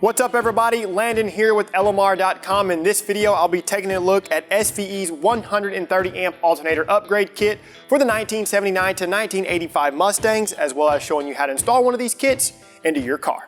What's up everybody, Landon here with LMR.com. In this video, I'll be taking a look at SVE's 130 amp alternator upgrade kit for the 1979 to 1985 Mustangs, as well as showing you how to install one of these kits into your car.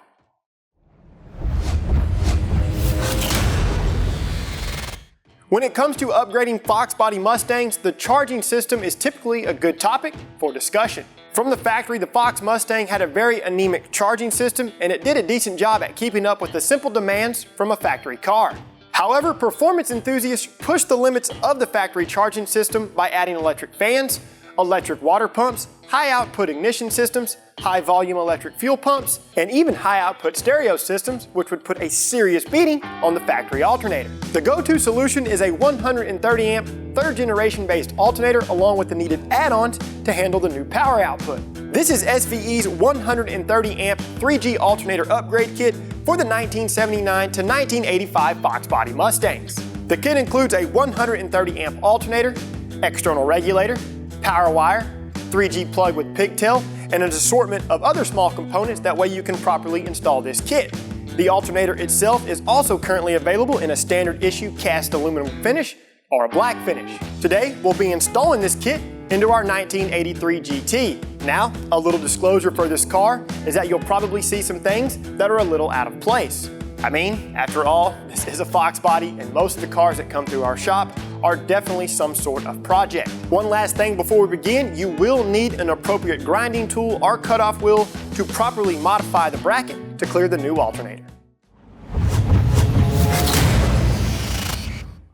When it comes to upgrading Fox Body Mustangs, the charging system is typically a good topic for discussion. From the factory, the Fox Mustang had a very anemic charging system, and it did a decent job at keeping up with the simple demands from a factory car. However, performance enthusiasts pushed the limits of the factory charging system by adding electric fans, electric water pumps, high output ignition systems, high volume electric fuel pumps, and even high output stereo systems, which would put a serious beating on the factory alternator. The go-to solution is a 130 amp, third generation based alternator along with the needed add-ons to handle the new power output. This is SVE's 130 amp 3G alternator upgrade kit for the 1979 to 1985 Fox Body Mustangs. The kit includes a 130 amp alternator, external regulator, power wire, 3G plug with pigtail, and an assortment of other small components. That way you can properly install this kit. The alternator itself is also currently available in a standard issue cast aluminum finish or a black finish. Today we'll be installing this kit into our 1983 GT. Now, a little disclosure for this car is that you'll probably see some things that are a little out of place. I mean, after all, this is a Fox Body, and most of the cars that come through our shop are definitely some sort of project. One last thing before we begin, you will need an appropriate grinding tool or cutoff wheel to properly modify the bracket to clear the new alternator.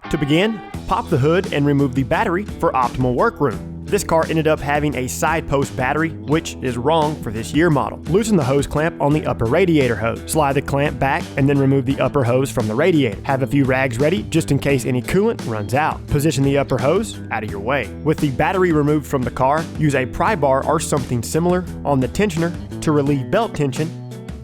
To begin, pop the hood and remove the battery for optimal workroom. This car ended up having a side post battery, which is wrong for this year model. Loosen the hose clamp on the upper radiator hose. Slide the clamp back and then remove the upper hose from the radiator. Have a few rags ready just in case any coolant runs out. Position the upper hose out of your way. With the battery removed from the car, use a pry bar or something similar on the tensioner to relieve belt tension,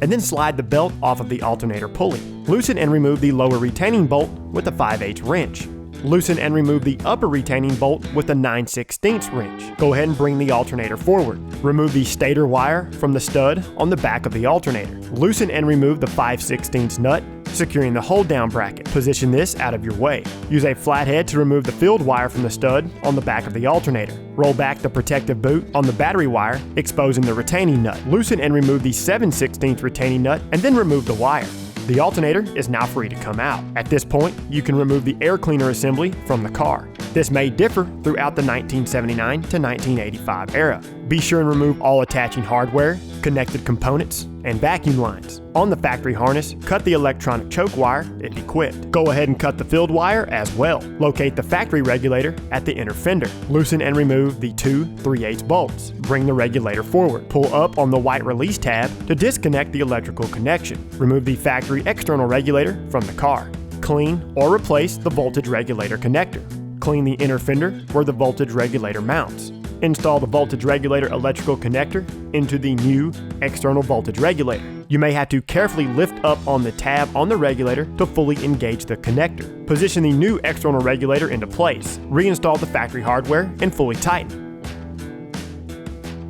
and then slide the belt off of the alternator pulley. Loosen and remove the lower retaining bolt with a 5/8 wrench. Loosen and remove the upper retaining bolt with a 9/16 wrench. Go ahead and bring the alternator forward. Remove the stator wire from the stud on the back of the alternator. Loosen and remove the 5/16 nut, securing the hold down bracket. Position this out of your way. Use a flathead to remove the field wire from the stud on the back of the alternator. Roll back the protective boot on the battery wire, exposing the retaining nut. Loosen and remove the 7/16 retaining nut and then remove the wire. The alternator is now free to come out. At this point, you can remove the air cleaner assembly from the car. This may differ throughout the 1979 to 1985 era. Be sure and remove all attaching hardware, connected components, and vacuum lines. On the factory harness, cut the electronic choke wire if equipped. Go ahead and cut the field wire as well. Locate the factory regulator at the inner fender. Loosen and remove the two 3/8 bolts. Bring the regulator forward. Pull up on the white release tab to disconnect the electrical connection. Remove the factory external regulator from the car. Clean or replace the voltage regulator connector. Clean the inner fender where the voltage regulator mounts. Install the voltage regulator electrical connector into the new external voltage regulator. You may have to carefully lift up on the tab on the regulator to fully engage the connector. Position the new external regulator into place. Reinstall the factory hardware and fully tighten.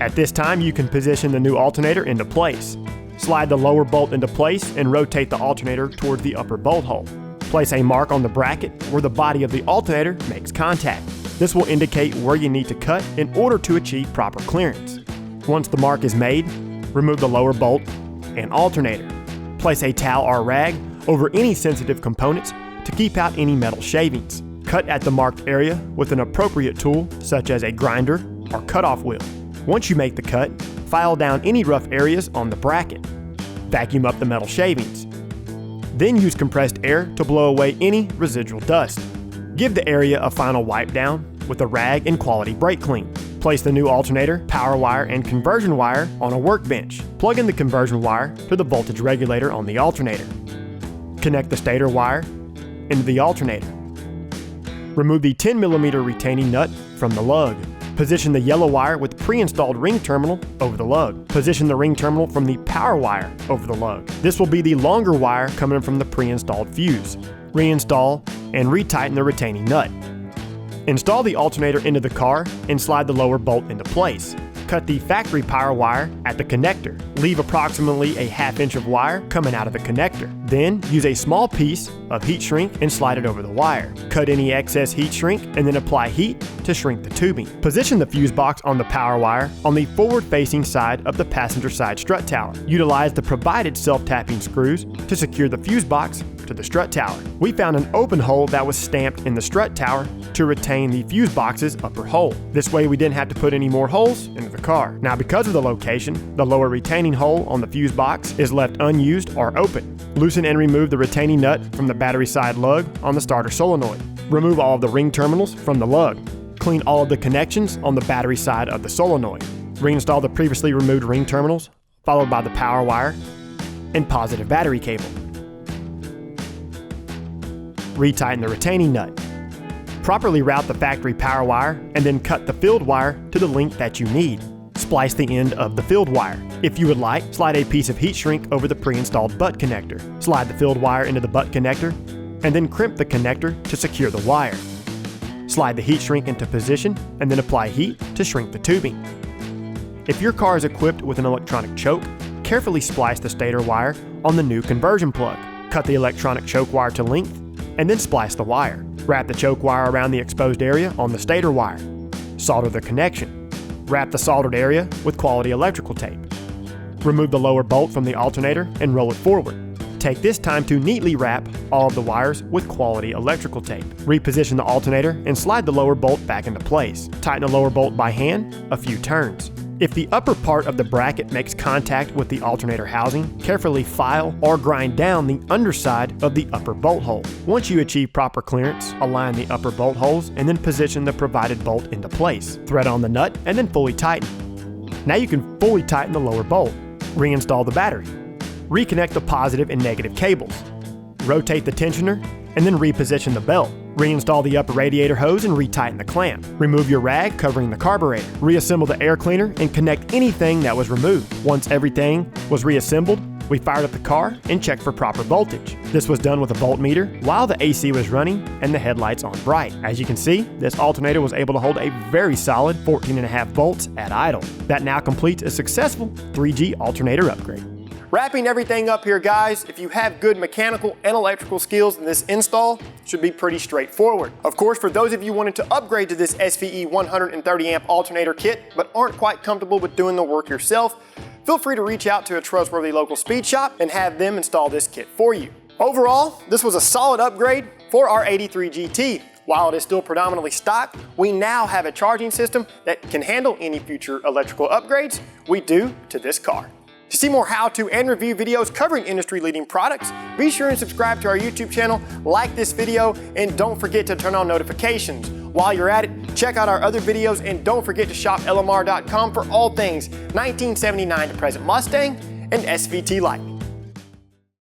At this time, you can position the new alternator into place. Slide the lower bolt into place and rotate the alternator toward the upper bolt hole. Place a mark on the bracket where the body of the alternator makes contact. This will indicate where you need to cut in order to achieve proper clearance. Once the mark is made, remove the lower bolt and alternator. Place a towel or rag over any sensitive components to keep out any metal shavings. Cut at the marked area with an appropriate tool such as a grinder or cutoff wheel. Once you make the cut, file down any rough areas on the bracket. Vacuum up the metal shavings. Then use compressed air to blow away any residual dust. Give the area a final wipe down with a rag and quality brake clean. Place the new alternator, power wire, and conversion wire on a workbench. Plug in the conversion wire to the voltage regulator on the alternator. Connect the stator wire into the alternator. Remove the 10mm retaining nut from the lug. Position the yellow wire with pre-installed ring terminal over the lug. Position the ring terminal from the power wire over the lug. This will be the longer wire coming from the pre-installed fuse. Reinstall and retighten the retaining nut. Install the alternator into the car and slide the lower bolt into place. Cut the factory power wire at the connector. Leave approximately a 1/2 inch of wire coming out of the connector. Then use a small piece of heat shrink and slide it over the wire. Cut any excess heat shrink and then apply heat to shrink the tubing. Position the fuse box on the power wire on the forward-facing side of the passenger side strut tower. Utilize the provided self-tapping screws to secure the fuse box to the strut tower. We found an open hole that was stamped in the strut tower to retain the fuse box's upper hole. This way we didn't have to put any more holes into the car. Now, because of the location, the lower retaining hole on the fuse box is left unused or open. Loosen and remove the retaining nut from the battery side lug on the starter solenoid. Remove all of the ring terminals from the lug. Clean all of the connections on the battery side of the solenoid. Reinstall the previously removed ring terminals, followed by the power wire and positive battery cable. Retighten the retaining nut. Properly route the factory power wire and then cut the field wire to the length that you need. Splice the end of the field wire. If you would like, slide a piece of heat shrink over the pre-installed butt connector. Slide the field wire into the butt connector and then crimp the connector to secure the wire. Slide the heat shrink into position and then apply heat to shrink the tubing. If your car is equipped with an electronic choke, carefully splice the stator wire on the new conversion plug. Cut the electronic choke wire to length and then splice the wire. Wrap the choke wire around the exposed area on the stator wire. Solder the connection. Wrap the soldered area with quality electrical tape. Remove the lower bolt from the alternator and roll it forward. Take this time to neatly wrap all of the wires with quality electrical tape. Reposition the alternator and slide the lower bolt back into place. Tighten the lower bolt by hand a few turns. If the upper part of the bracket makes contact with the alternator housing, carefully file or grind down the underside of the upper bolt hole. Once you achieve proper clearance, align the upper bolt holes and then position the provided bolt into place. Thread on the nut and then fully tighten. Now you can fully tighten the lower bolt. Reinstall the battery. Reconnect the positive and negative cables. Rotate the tensioner and then reposition the belt. Reinstall the upper radiator hose and retighten the clamp. Remove your rag covering the carburetor. Reassemble the air cleaner and connect anything that was removed. Once everything was reassembled, we fired up the car and checked for proper voltage. This was done with a voltmeter while the AC was running and the headlights on bright. As you can see, this alternator was able to hold a very solid 14.5 volts at idle. That now completes a successful 3G alternator upgrade. Wrapping everything up here, guys, if you have good mechanical and electrical skills, then this install should be pretty straightforward. Of course, for those of you wanting to upgrade to this SVE 130 amp alternator kit but aren't quite comfortable with doing the work yourself, feel free to reach out to a trustworthy local speed shop and have them install this kit for you. Overall, this was a solid upgrade for our 83 GT. While it is still predominantly stock, we now have a charging system that can handle any future electrical upgrades we do to this car. To see more how-to and review videos covering industry-leading products, be sure and subscribe to our YouTube channel, like this video, and don't forget to turn on notifications. While you're at it, check out our other videos and don't forget to shop LMR.com for all things 1979 to present Mustang and SVT Lightning.